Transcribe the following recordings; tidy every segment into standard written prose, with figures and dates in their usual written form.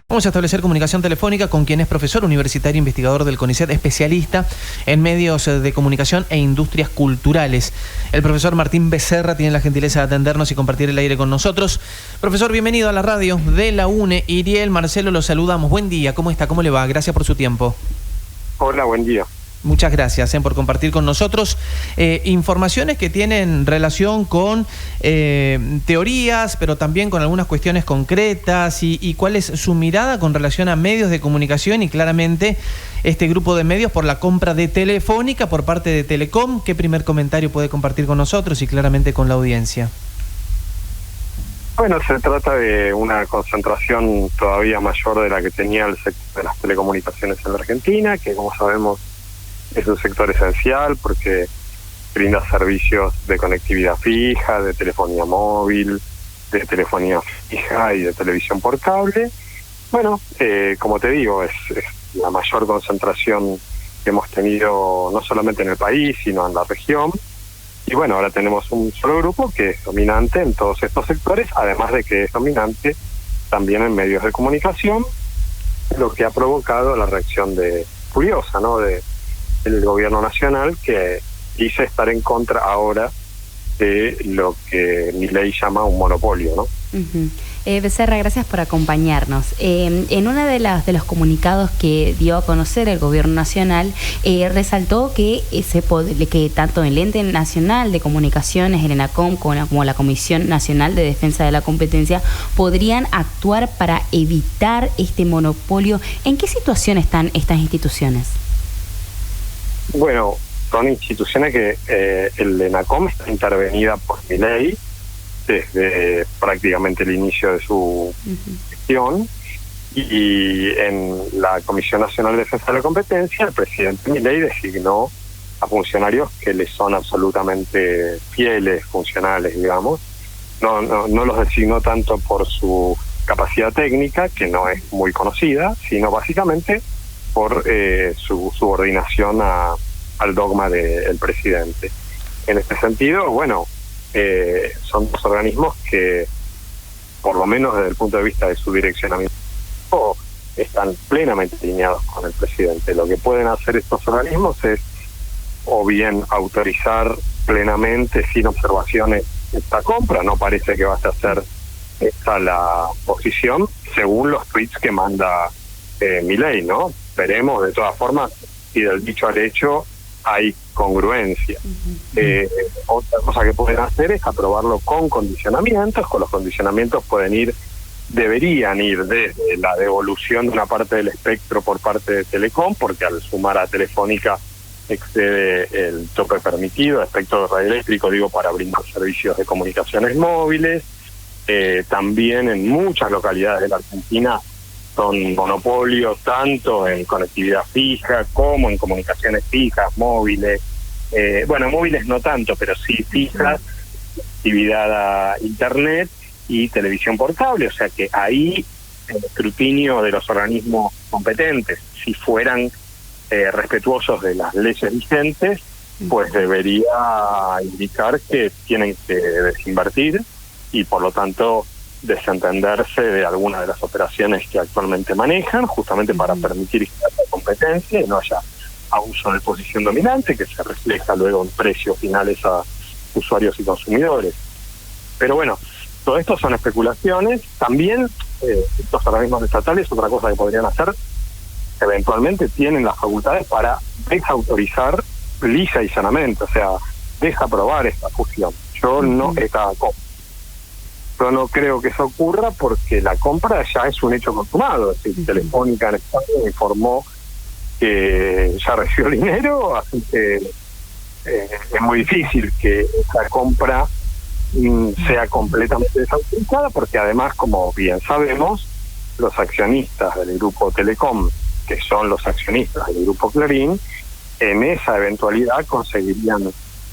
Vamos a establecer comunicación telefónica con quien es profesor universitario investigador del CONICET, especialista en medios de comunicación e industrias culturales. El profesor Martín Becerra tiene la gentileza de atendernos y compartir el aire con nosotros. Profesor, bienvenido a la radio de la UNE. Iriel, Marcelo, los saludamos. Buen día, ¿cómo está? ¿Cómo le va? Gracias por su tiempo. Hola, buen día. Muchas gracias por compartir con nosotros informaciones que tienen relación con teorías, pero también con algunas cuestiones concretas y cuál es su mirada con relación a medios de comunicación y claramente este grupo de medios por la compra de Telefónica por parte de Telecom. ¿Qué primer comentario puede compartir con nosotros y claramente con la audiencia? Bueno, se trata de una concentración todavía mayor de la que tenía el sector de las telecomunicaciones en la Argentina, que como sabemos es un sector esencial porque brinda servicios de conectividad fija, de telefonía móvil, de telefonía fija y de televisión por cable. Bueno, como te digo, es la mayor concentración que hemos tenido no solamente en el país, sino en la región. Y bueno, ahora tenemos un solo grupo que es dominante en todos estos sectores, además de que es dominante también en medios de comunicación, lo que ha provocado la reacción furiosa, ¿no?, del gobierno nacional, que dice estar en contra ahora de lo que Milei llama un monopolio, ¿no? Becerra, gracias por acompañarnos. En uno de los comunicados que dio a conocer el gobierno nacional, resaltó que que tanto el Ente Nacional de Comunicaciones, el ENACOM, como la Comisión Nacional de Defensa de la Competencia, podrían actuar para evitar este monopolio. ¿En qué situación están estas instituciones? Bueno, son instituciones que el ENACOM está intervenida por Milei desde prácticamente el inicio de su gestión, y en la Comisión Nacional de Defensa de la Competencia el presidente Milei designó a funcionarios que le son absolutamente fieles, funcionales, digamos. No los designó tanto por su capacidad técnica, que no es muy conocida, sino básicamente por su subordinación al dogma del presidente. En este sentido, bueno, son dos organismos que, por lo menos desde el punto de vista de su direccionamiento, están plenamente alineados con el presidente. Lo que pueden hacer estos organismos es o bien autorizar plenamente, sin observaciones, esta compra. No parece que vaya a ser esta la posición, según los tweets que manda Milei, ¿no? Veremos, de todas formas, si del dicho al hecho hay congruencia. Otra cosa que pueden hacer es aprobarlo con condicionamientos. Con los condicionamientos deberían ir desde la devolución de una parte del espectro por parte de Telecom, porque al sumar a Telefónica excede el tope permitido de espectro radioeléctrico, para brindar servicios de comunicaciones móviles. También en muchas localidades de la Argentina son monopolios tanto en conectividad fija como en comunicaciones fijas, móviles. Móviles no tanto, pero sí fijas, actividad a internet y televisión por cable. O sea que ahí el escrutinio de los organismos competentes, si fueran respetuosos de las leyes vigentes, pues debería indicar que tienen que desinvertir y por lo tanto desentenderse de alguna de las operaciones que actualmente manejan, justamente para permitir la competencia y no haya abuso de posición dominante que se refleja luego en precios finales a usuarios y consumidores. Pero bueno, todo esto son especulaciones. También estos organismos estatales, otra cosa que podrían hacer, eventualmente tienen las facultades para desautorizar lisa y sanamente, o sea, desaprobar esta fusión. Yo no creo que eso ocurra porque la compra ya es un hecho consumado. Es decir, Telefónica en España informó que ya recibió el dinero, así que es muy difícil que esa compra sea completamente desautorizada, porque además, como bien sabemos, los accionistas del grupo Telecom, que son los accionistas del grupo Clarín, en esa eventualidad conseguirían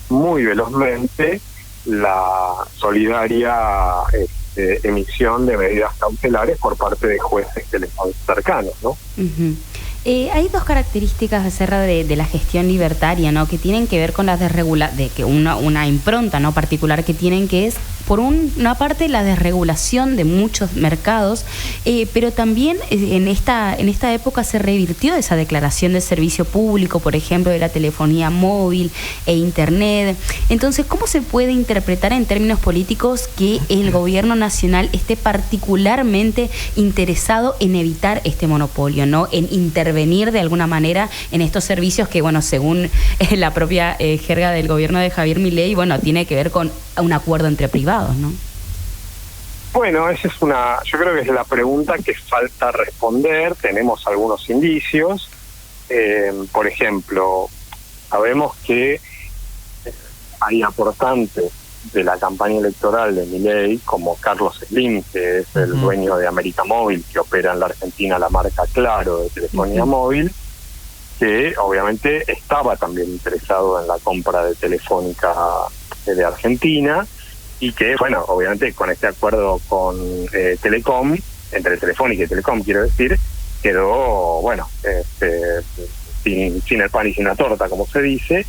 muy velozmente la solidaria emisión de medidas cautelares por parte de jueces que les son cercanos, ¿no? Hay dos características, Becerra, de la gestión libertaria, ¿no?, que tienen que ver con las una impronta no particular que tienen, que es por una parte la desregulación de muchos mercados, pero también en esta época se revirtió esa declaración de servicio público, por ejemplo, de la telefonía móvil e internet. Entonces, ¿cómo se puede interpretar en términos políticos que el gobierno nacional esté particularmente interesado en evitar este monopolio, ¿no? En intervenir de alguna manera en estos servicios que, bueno, según la propia jerga del gobierno de Javier Milei, bueno, tiene que ver con un acuerdo entre privados, ¿no? Bueno, esa es yo creo que es la pregunta que falta responder. Tenemos algunos indicios. Por ejemplo, sabemos que hay aportantes de la campaña electoral de Milei, como Carlos Slim, que es el dueño de América Móvil, que opera en la Argentina la marca Claro de telefonía móvil, que obviamente estaba también interesado en la compra de Telefónica de Argentina, y que, bueno, obviamente con este acuerdo con Telecom, entre Telefónica y Telecom, quiero decir, quedó, bueno, sin el pan y sin la torta, como se dice.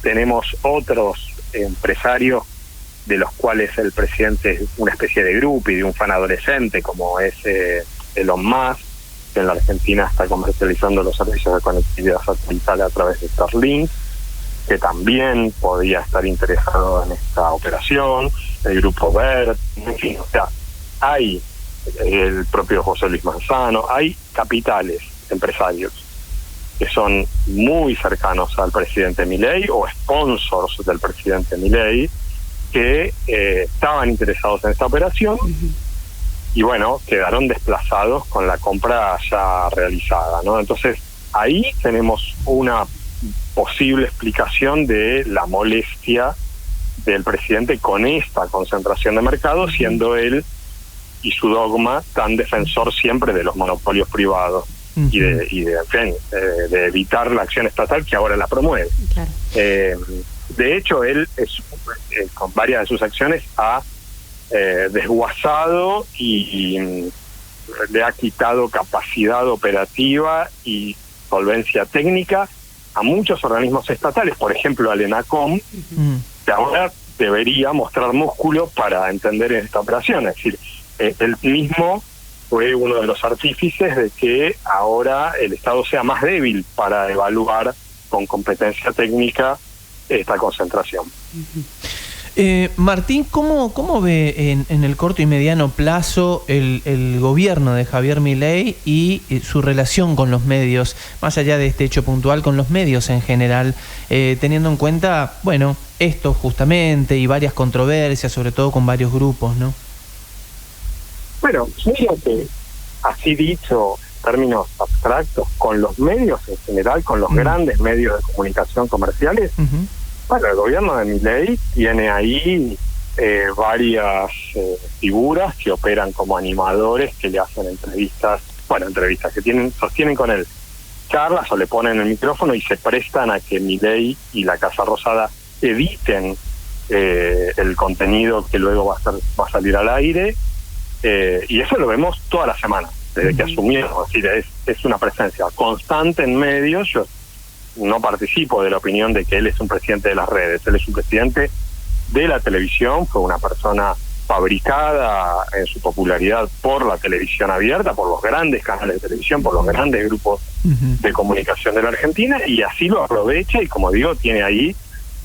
Tenemos otros empresarios de los cuales el presidente es una especie de grupo y de un fan adolescente, como es Elon Musk, que en la Argentina está comercializando los servicios de conectividad satelital a través de Starlink, que también podía estar interesado en esta operación, el grupo BERT, en fin, o sea, hay el propio José Luis Manzano, hay capitales empresarios que son muy cercanos al presidente Milei o sponsors del presidente Milei, que estaban interesados en esta operación y, bueno, quedaron desplazados con la compra ya realizada, ¿no? Entonces, ahí tenemos una posible explicación de la molestia del presidente con esta concentración de mercado, siendo él y su dogma tan defensor siempre de los monopolios privados y de evitar la acción estatal, que ahora la promueve. Claro. De hecho, él con varias de sus acciones ha desguazado y le ha quitado capacidad operativa y solvencia técnica a muchos organismos estatales, por ejemplo al ENACOM, que ahora debería mostrar músculo para entender esta operación. Es decir, él mismo fue uno de los artífices de que ahora el Estado sea más débil para evaluar con competencia técnica esta concentración. Martín, ¿cómo ve en el corto y mediano plazo el gobierno de Javier Milei y su relación con los medios, más allá de este hecho puntual, con los medios en general, teniendo en cuenta, bueno, esto justamente y varias controversias, sobre todo con varios grupos, ¿no? Bueno, mira que, así dicho, en términos abstractos, con los medios en general, con los grandes medios de comunicación comerciales, bueno, el gobierno de Milei tiene ahí varias figuras que operan como animadores, que le hacen entrevistas que sostienen con él charlas o le ponen el micrófono y se prestan a que Milei y la Casa Rosada editen el contenido que luego va a salir al aire, y eso lo vemos toda la semana, desde que asumieron. Es decir, es una presencia constante en medios. Yo no participo de la opinión de que él es un presidente de las redes, él es un presidente de la televisión, fue una persona fabricada en su popularidad por la televisión abierta, por los grandes canales de televisión, por los grandes grupos de comunicación de la Argentina, y así lo aprovecha, y como digo, tiene ahí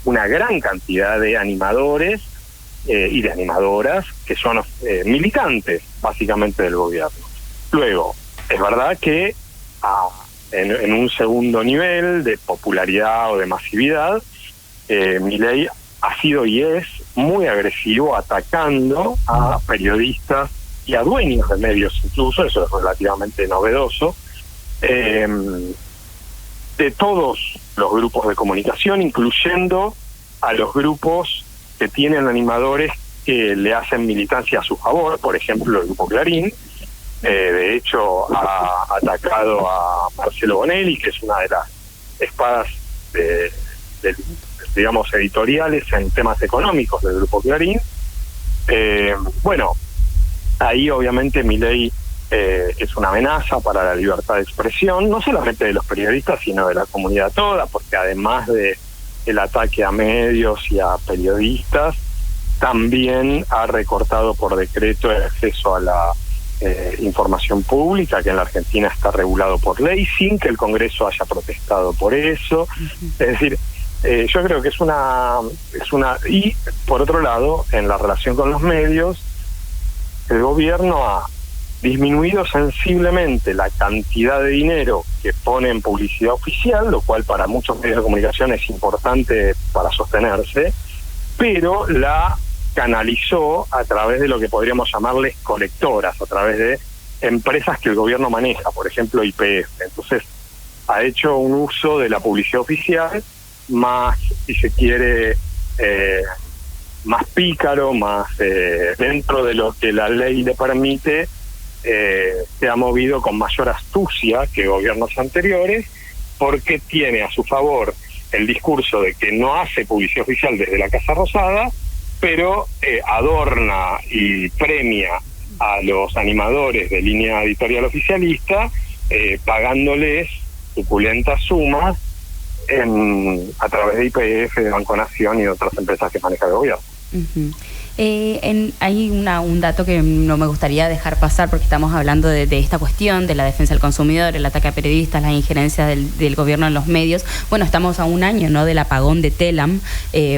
una gran cantidad de animadores y de animadoras que son militantes básicamente del gobierno. Luego, es verdad que en un segundo nivel de popularidad o de masividad, Milei ha sido y es muy agresivo atacando a periodistas y a dueños de medios, incluso, eso es relativamente novedoso, de todos los grupos de comunicación, incluyendo a los grupos que tienen animadores que le hacen militancia a su favor, por ejemplo el Grupo Clarín. De hecho, ha atacado a Marcelo Bonelli, que es una de las espadas digamos, editoriales en temas económicos del Grupo Clarín. Bueno, ahí obviamente Milei es una amenaza para la libertad de expresión, no solamente de los periodistas, sino de la comunidad toda, porque además de el ataque a medios y a periodistas, también ha recortado por decreto el acceso a la información pública, que en la Argentina está regulado por ley, sin que el Congreso haya protestado por eso. Es decir, yo creo que es una... Y, por otro lado, en la relación con los medios, el gobierno ha disminuido sensiblemente la cantidad de dinero que pone en publicidad oficial, lo cual para muchos medios de comunicación es importante para sostenerse, pero la canalizó a través de lo que podríamos llamarles colectoras, a través de empresas que el gobierno maneja, por ejemplo YPF. Entonces ha hecho un uso de la publicidad oficial más, si se quiere, más pícaro, más dentro de lo que la ley le permite. Se ha movido con mayor astucia que gobiernos anteriores, porque tiene a su favor el discurso de que no hace publicidad oficial desde la Casa Rosada, pero adorna y premia a los animadores de línea editorial oficialista, pagándoles suculentas sumas a través de YPF, de Banco Nación y de otras empresas que maneja el gobierno. Hay un dato que no me gustaría dejar pasar, porque estamos hablando de esta cuestión de la defensa del consumidor, el ataque a periodistas, las injerencias del gobierno en los medios. Bueno, estamos a un año, ¿no?, del apagón de Telam,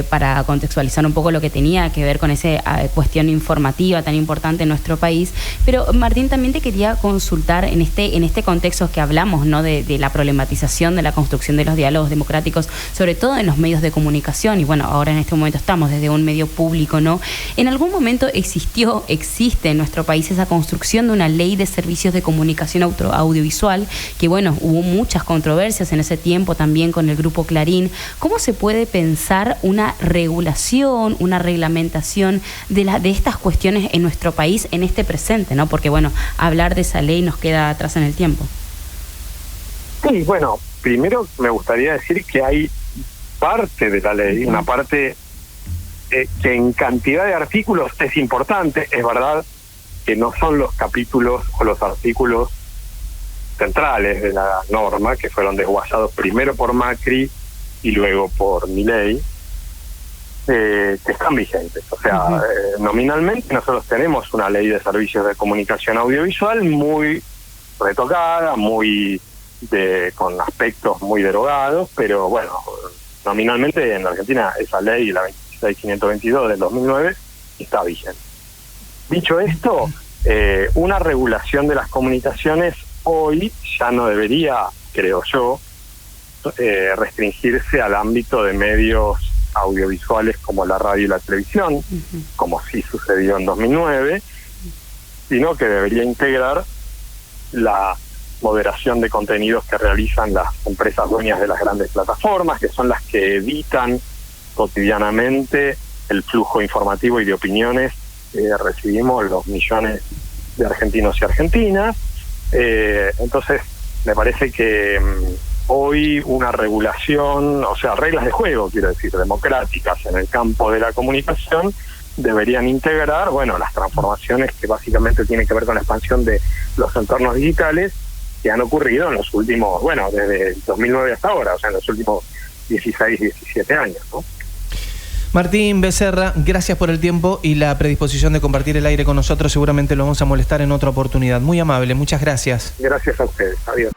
para contextualizar un poco lo que tenía que ver con esa cuestión informativa tan importante en nuestro país. Pero Martín, también te quería consultar en este contexto que hablamos, ¿no?, de la problematización de la construcción de los diálogos democráticos, sobre todo en los medios de comunicación. Y bueno, ahora en este momento estamos desde un medio público, ¿no? ¿En algún momento existe en nuestro país esa construcción de una ley de servicios de comunicación audiovisual? Que bueno, hubo muchas controversias en ese tiempo también con el Grupo Clarín. ¿Cómo se puede pensar una regulación, una reglamentación de estas cuestiones en nuestro país en este presente, ¿no? Porque bueno, hablar de esa ley nos queda atrás en el tiempo. Sí, bueno, primero me gustaría decir que hay parte de la ley, una parte que en cantidad de artículos es importante. Es verdad que no son los capítulos o los artículos centrales de la norma, que fueron desguazados primero por Macri y luego por Milei, que están vigentes. O sea, nominalmente nosotros tenemos una ley de servicios de comunicación audiovisual muy retocada, con aspectos muy derogados, pero bueno, nominalmente en la Argentina esa ley, la 26.522 del 2009, está vigente. Dicho esto, una regulación de las comunicaciones hoy ya no debería, creo yo, restringirse al ámbito de medios audiovisuales como la radio y la televisión, como sí sucedió en 2009, sino que debería integrar la moderación de contenidos que realizan las empresas dueñas de las grandes plataformas, que son las que editan cotidianamente el flujo informativo y de opiniones que recibimos los millones de argentinos y argentinas. Entonces, me parece que hoy una regulación, o sea, reglas de juego, quiero decir, democráticas en el campo de la comunicación, deberían integrar, bueno, las transformaciones que básicamente tienen que ver con la expansión de los entornos digitales que han ocurrido en los últimos, bueno, desde el 2009 hasta ahora, o sea, en los últimos 16, 17 años, ¿no? Martín Becerra, gracias por el tiempo y la predisposición de compartir el aire con nosotros. Seguramente lo vamos a molestar en otra oportunidad. Muy amable, muchas gracias. Gracias a ustedes. Adiós.